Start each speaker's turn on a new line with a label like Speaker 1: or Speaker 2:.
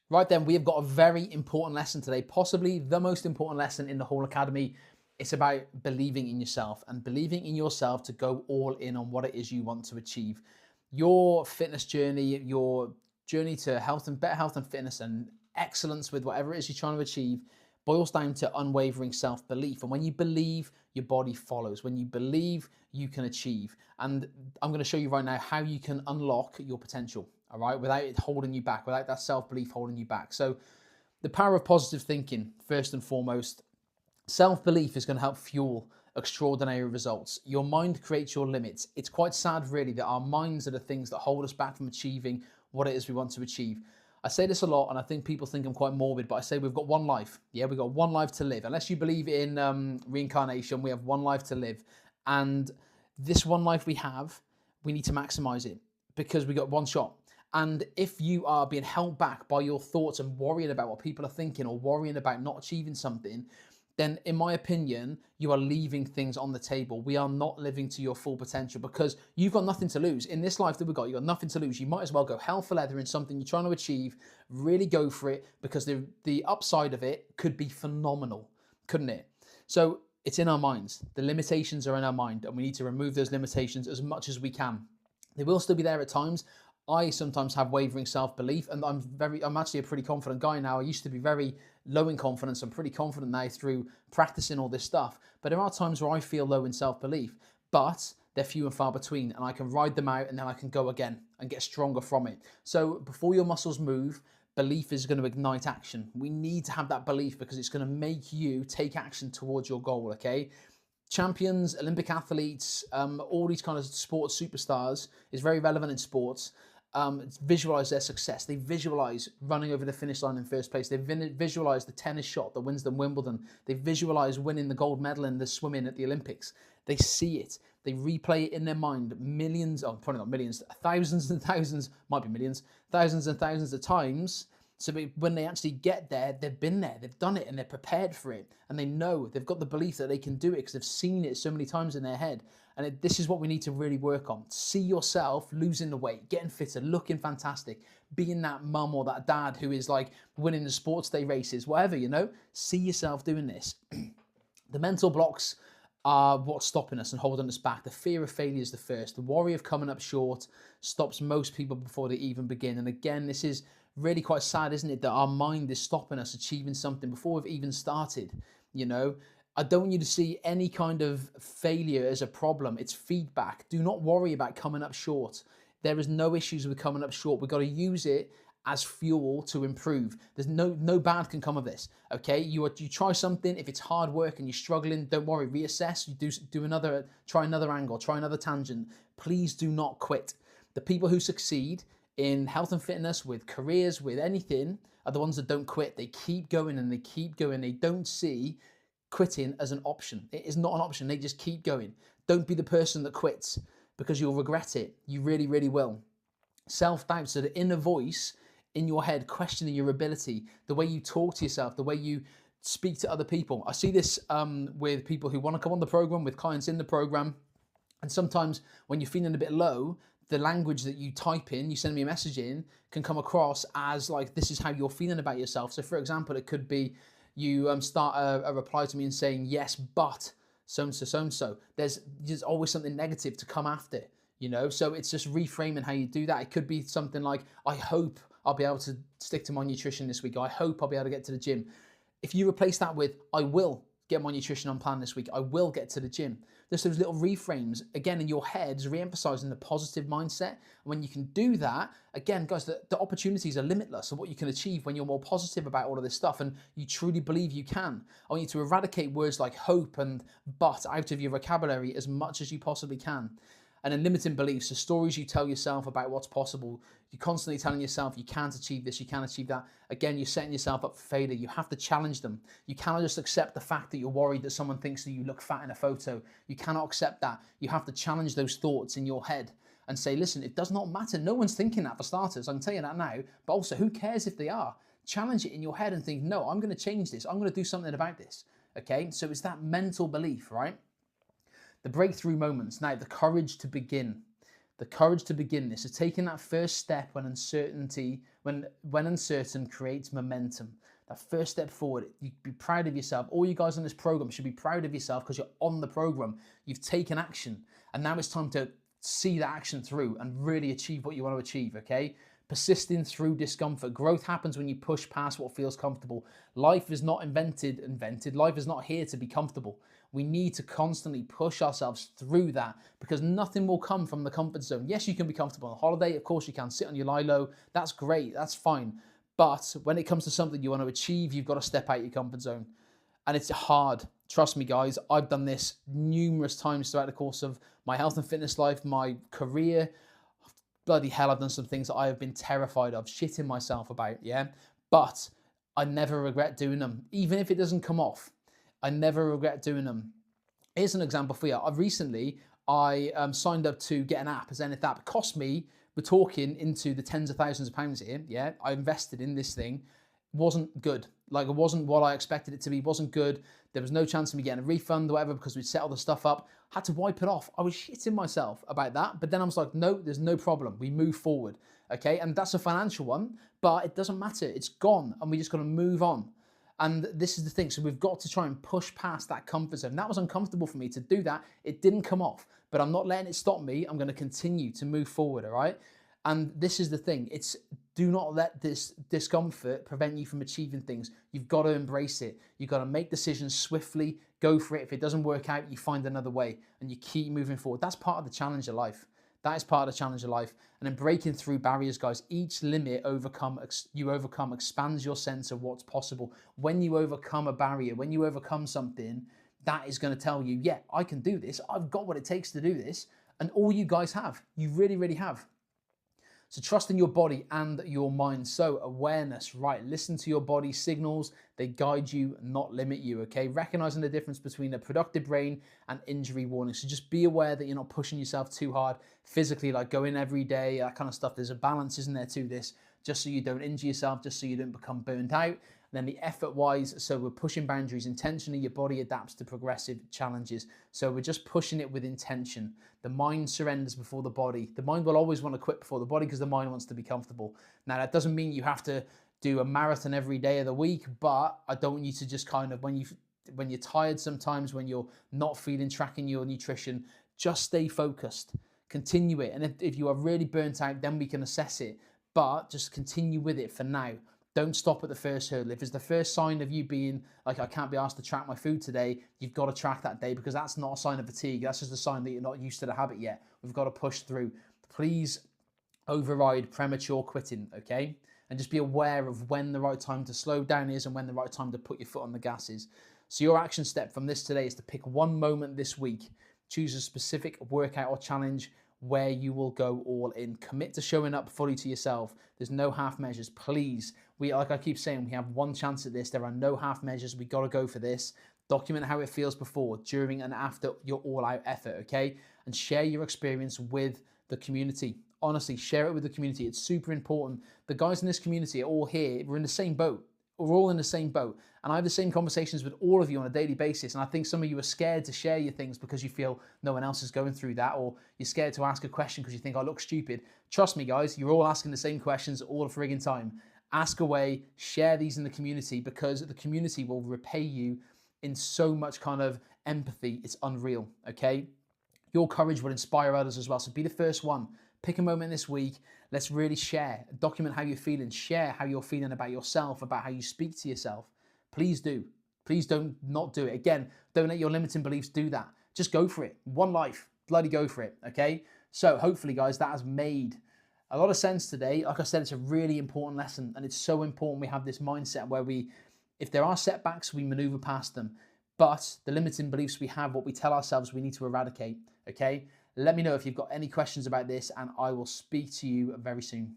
Speaker 1: Right then, we have got a very important lesson today, possibly the most important lesson in the whole academy. It's about believing in yourself and believing in yourself to go all in on what it is you want to achieve. Your fitness journey, your journey to health and better health and fitness and excellence with whatever it is you're trying to achieve boils down to unwavering self-belief. And when you believe, your body follows. When you believe, you can achieve. And I'm going to show you right now how you can unlock your potential, all right, without it holding you back, without that self-belief holding you back. So the power of positive thinking, first and foremost. Self-belief is going to help fuel extraordinary results. Your mind creates your limits. It's quite sad, really, that our minds are the things that hold us back from achieving what it is we want to achieve. I say this a lot, and I think people think I'm quite morbid, but I say we've got one life. Yeah, we've got one life to live. Unless you believe in reincarnation, we have one life to live. And this one life we need to maximize it because we got one shot. And if you are being held back by your thoughts and worrying about what people are thinking or worrying about not achieving something, then in my opinion, you are leaving things on the table. We are not living to your full potential because you've got nothing to lose. In this life that we've got, you've got nothing to lose. You might as well go hell for leather in something you're trying to achieve. Really go for it because the upside of it could be phenomenal, couldn't it? So it's in our minds. The limitations are in our mind and we need to remove those limitations as much as we can. They will still be there at times. I sometimes have wavering self-belief and I'm actually a pretty confident guy now. I used to be very low in confidence. I'm pretty confident now through practicing all this stuff. But there are times where I feel low in self-belief, but they're few and far between and I can ride them out and then I can go again and get stronger from it. So before your muscles move, belief is going to ignite action. We need to have that belief because it's going to make you take action towards your goal, okay? Champions, Olympic athletes, all these kind of sports superstars is very relevant in sports. Visualize their success. They visualize running over the finish line in first place. They visualize the tennis shot that wins them Wimbledon. They visualize winning the gold medal in the swimming at the Olympics. They see it. They replay it in their mind millions, oh, probably not millions, thousands and thousands, might be millions, thousands and thousands of times. So when they actually get there, they've been there, they've done it, and they're prepared for it. And they know, they've got the belief that they can do it because they've seen it so many times in their head. And this is what we need to really work on. See yourself losing the weight, getting fitter, looking fantastic, being that mum or that dad who is like winning the sports day races, whatever, you know. See yourself doing this. The mental blocks are what's stopping us and holding us back. The fear of failure is the first. The worry of coming up short stops most people before they even begin. And again, this is really quite sad, isn't it, that our mind is stopping us achieving something before we've even started, you know. I don't want you to see any kind of failure as a problem. It's feedback. Do not worry about coming up short. There is no issues with coming up short. We've got to use it as fuel to improve. There's no bad can come of this, okay? You try something. If it's hard work and you're struggling, don't worry. Reassess. You try another angle, try another tangent. Please do not quit. The people who succeed in health and fitness, with careers, with anything, are the ones that don't quit. They keep going and they keep going. They don't see quitting as an option. It is not an option. They just keep going. Don't be the person that quits because you'll regret it. You really, really will. Self-doubt, so the inner voice in your head questioning your ability, the way you talk to yourself, the way you speak to other people. I see this with people who want to come on the program, with clients in the program. And sometimes when you're feeling a bit low, the language that you type in, you send me a message in, can come across as like, this is how you're feeling about yourself. So for example, it could be, you start a reply to me and saying, yes, but so-and-so, so-and-so. There's always something negative to come after, you know? So it's just reframing how you do that. It could be something like, I hope I'll be able to stick to my nutrition this week. I hope I'll be able to get to the gym. If you replace that with, I will get my nutrition on plan this week. I will get to the gym. There's those little reframes, again, in your heads, re-emphasizing the positive mindset. And when you can do that, again, guys, the opportunities are limitless of what you can achieve when you're more positive about all of this stuff and you truly believe you can. I want you to eradicate words like hope and but out of your vocabulary as much as you possibly can. And then limiting beliefs, the stories you tell yourself about what's possible. You're constantly telling yourself you can't achieve this, you can't achieve that. Again, you're setting yourself up for failure. You have to challenge them. You cannot just accept the fact that you're worried that someone thinks that you look fat in a photo. You cannot accept that. You have to challenge those thoughts in your head and say, listen, it does not matter. No one's thinking that, for starters. I can tell you that now. But also, who cares if they are? Challenge it in your head and think, no, I'm going to change this. I'm going to do something about this. Okay? So it's that mental belief, right? The breakthrough moments. Now, the courage to begin. The courage to begin this is taking that first step when uncertain creates momentum. That first step forward, you be proud of yourself. All you guys on this program should be proud of yourself because you're on the program. You've taken action, and now it's time to see that action through and really achieve what you want to achieve, okay? Persisting through discomfort. Growth happens when you push past what feels comfortable. Life is not invented. Life is not here to be comfortable. We need to constantly push ourselves through that because nothing will come from the comfort zone. Yes, you can be comfortable on holiday. Of course you can sit on your lie low. That's great. That's fine. But when it comes to something you want to achieve, you've got to step out your comfort zone. And it's hard. Trust me, guys. I've done this numerous times throughout the course of my health and fitness life, my career. Bloody hell, I've done some things that I have been terrified of, shitting myself about, yeah? But I never regret doing them. Even if it doesn't come off, I never regret doing them. Here's an example for you. I signed up to get an app, a Zenith app. It cost me, we're talking into the tens of thousands of pounds here, yeah? I invested in this thing. It wasn't good. Like, it wasn't what I expected it to be. It wasn't good. There was no chance of me getting a refund or whatever because we'd set all the stuff up. Had to wipe it off. I was shitting myself about that. But then I was like, no, there's no problem. We move forward, okay? And that's a financial one, but it doesn't matter. It's gone, and we just got to move on. And this is the thing. So we've got to try and push past that comfort zone. That was uncomfortable for me to do that. It didn't come off, but I'm not letting it stop me. I'm going to continue to move forward, all right? And this is the thing. Do not let this discomfort prevent you from achieving things. You've got to embrace it. You've got to make decisions swiftly, go for it. If it doesn't work out, you find another way and you keep moving forward. That's part of the challenge of life. That is part of the challenge of life. And then breaking through barriers, guys, each limit you overcome expands your sense of what's possible. When you overcome a barrier, when you overcome something, that is going to tell you, yeah, I can do this. I've got what it takes to do this. And all you guys have. You really, really have. So trust in your body and your mind. So awareness, right? Listen to your body signals. They guide you, not limit you, okay? Recognizing the difference between a productive brain and injury warning. So just be aware that you're not pushing yourself too hard physically, like going every day, that kind of stuff. There's a balance, isn't there, to this, just so you don't injure yourself, just so you don't become burnt out. Then the effort-wise, so we're pushing boundaries intentionally. Your body adapts to progressive challenges. So we're just pushing it with intention. The mind surrenders before the body. The mind will always want to quit before the body because the mind wants to be comfortable. Now, that doesn't mean you have to do a marathon every day of the week, but I don't want you to just kind of, when you're tired sometimes, when you're not feeling, tracking your nutrition, just stay focused. Continue it. And if you are really burnt out, then we can assess it. But just continue with it for now. Don't stop at the first hurdle. If it's the first sign of you being like, I can't be asked to track my food today, you've got to track that day because that's not a sign of fatigue. That's just a sign that you're not used to the habit yet. We've got to push through. Please override premature quitting, okay? And just be aware of when the right time to slow down is and when the right time to put your foot on the gas is. So your action step from this today is to pick one moment this week, choose a specific workout or challenge where you will go all in. Commit to showing up fully to yourself. There's no half measures, please. Like I keep saying, we have one chance at this. There are no half measures. We got to go for this. Document how it feels before, during, and after your all-out effort, okay? And share your experience with the community. Honestly, share it with the community. It's super important. The guys in this community are all here. We're in the same boat. We're all in the same boat. And I have the same conversations with all of you on a daily basis. And I think some of you are scared to share your things because you feel no one else is going through that, or you're scared to ask a question because you think I look stupid. Trust me, guys, you're all asking the same questions all the frigging time. Ask away, share these in the community because the community will repay you in so much kind of empathy. It's unreal, okay? Your courage will inspire others as well. So be the first one. Pick a moment this week. Let's really share. Document how you're feeling. Share how you're feeling about yourself, about how you speak to yourself. Please do. Please don't not do it. Again, don't let your limiting beliefs do that. Just go for it. One life. Bloody go for it, okay? So hopefully, guys, that has made a lot of sense today. Like I said, it's a really important lesson, and it's so important we have this mindset where if there are setbacks, we maneuver past them. But the limiting beliefs we have, what we tell ourselves, we need to eradicate, okay? Let me know if you've got any questions about this, and I will speak to you very soon.